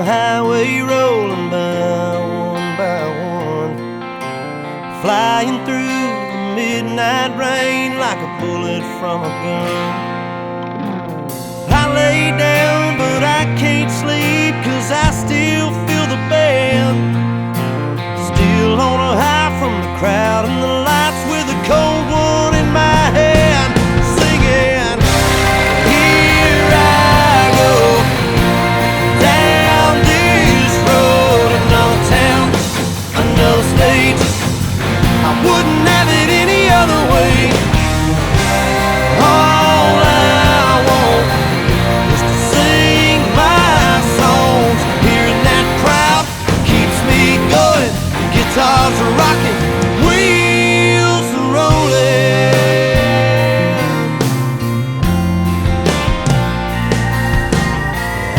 highway, rolling by one, flying through the midnight rain like a bullet from a gun. I lay down, but I can't sleep, 'cause I still feel the band. Still on a high from the crowd and the lights, with a cold one in my hand, singing, here I go, down this road, another town, another state. I wouldn't have it any other way. All I want is to sing my songs. Hearing that crowd keeps me going. Guitars are rocking, wheels are rolling.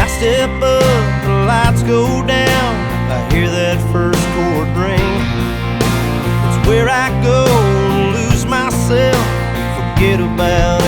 I step up, the lights go down, I hear that first chord ring. It's where I go and lose myself, forget about